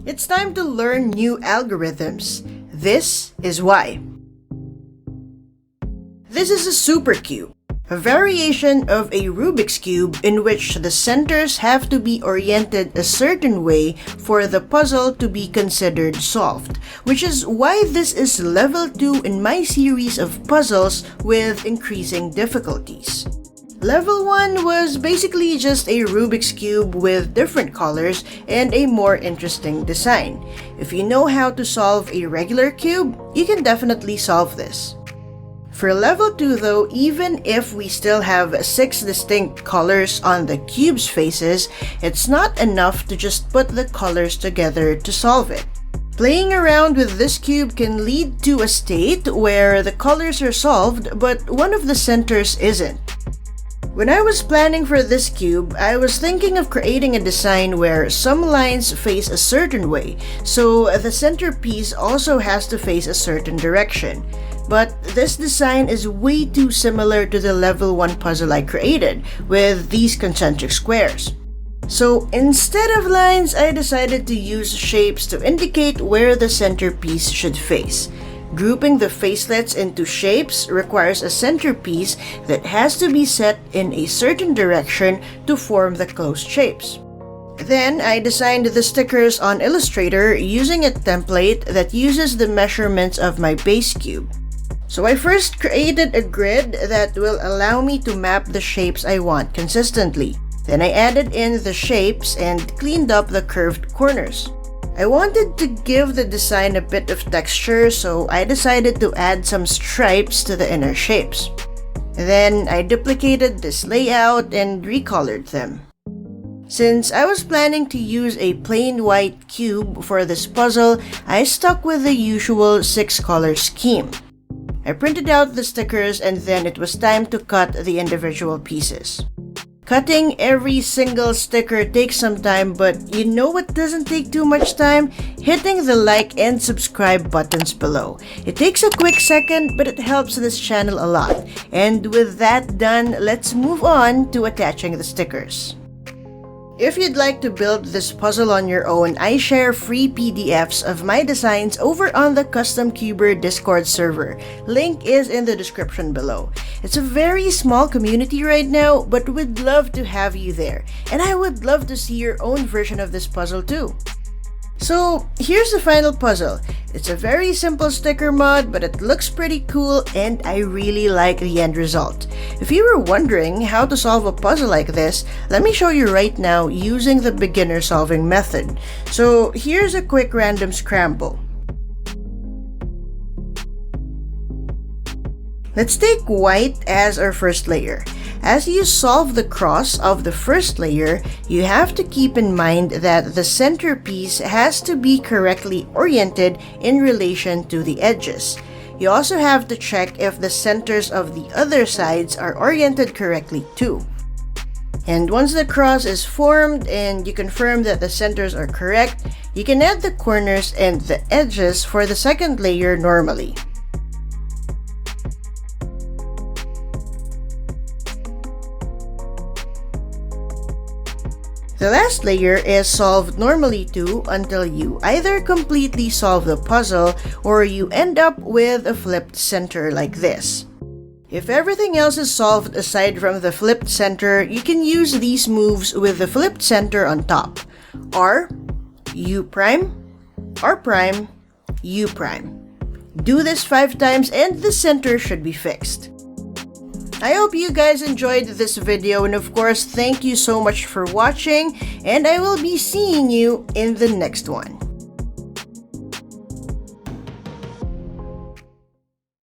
It's time to learn new algorithms. This is why. This is a supercube, a variation of a Rubik's Cube in which the centers have to be oriented a certain way for the puzzle to be considered solved, which is why this is level 2 in my series of puzzles with increasing difficulties. Level 1 was basically just a Rubik's Cube with different colors and a more interesting design. If you know how to solve a regular cube, you can definitely solve this. For level 2 though, even if we still have 6 distinct colors on the cube's faces, it's not enough to just put the colors together to solve it. Playing around with this cube can lead to a state where the colors are solved but one of the centers isn't. When I was planning for this cube, I was thinking of creating a design where some lines face a certain way, so the centerpiece also has to face a certain direction. But this design is way too similar to the level 1 puzzle I created, with these concentric squares. So instead of lines, I decided to use shapes to indicate where the centerpiece should face. Grouping the facelets into shapes requires a centerpiece that has to be set in a certain direction to form the closed shapes. Then I designed the stickers on Illustrator using a template that uses the measurements of my base cube. So I first created a grid that will allow me to map the shapes I want consistently. Then I added in the shapes and cleaned up the curved corners. I wanted to give the design a bit of texture, so I decided to add some stripes to the inner shapes. Then I duplicated this layout and recolored them. Since I was planning to use a plain white cube for this puzzle, I stuck with the usual 6-color scheme. I printed out the stickers and then it was time to cut the individual pieces. Cutting every single sticker takes some time, but you know what doesn't take too much time? Hitting the like and subscribe buttons below. It takes a quick second, but it helps this channel a lot. And with that done, let's move on to attaching the stickers. If you'd like to build this puzzle on your own, I share free PDFs of my designs over on the Custom Cuber Discord server. Link is in the description below. It's a very small community right now, but we'd love to have you there. And I would love to see your own version of this puzzle too. So here's the final puzzle. It's a very simple sticker mod, but it looks pretty cool and I really like the end result. If you were wondering how to solve a puzzle like this, let me show you right now using the beginner solving method. So here's a quick random scramble. Let's take white as our first layer. As you solve the cross of the first layer, you have to keep in mind that the centerpiece has to be correctly oriented in relation to the edges. You also have to check if the centers of the other sides are oriented correctly too. And once the cross is formed and you confirm that the centers are correct, you can add the corners and the edges for the second layer normally. The last layer is solved normally too until you either completely solve the puzzle or you end up with a flipped center like this. If everything else is solved aside from the flipped center, you can use these moves with the flipped center on top. R, U prime, R prime, U prime. Do this 5 times and the center should be fixed. I hope you guys enjoyed this video, and of course, thank you so much for watching, and I will be seeing you in the next one.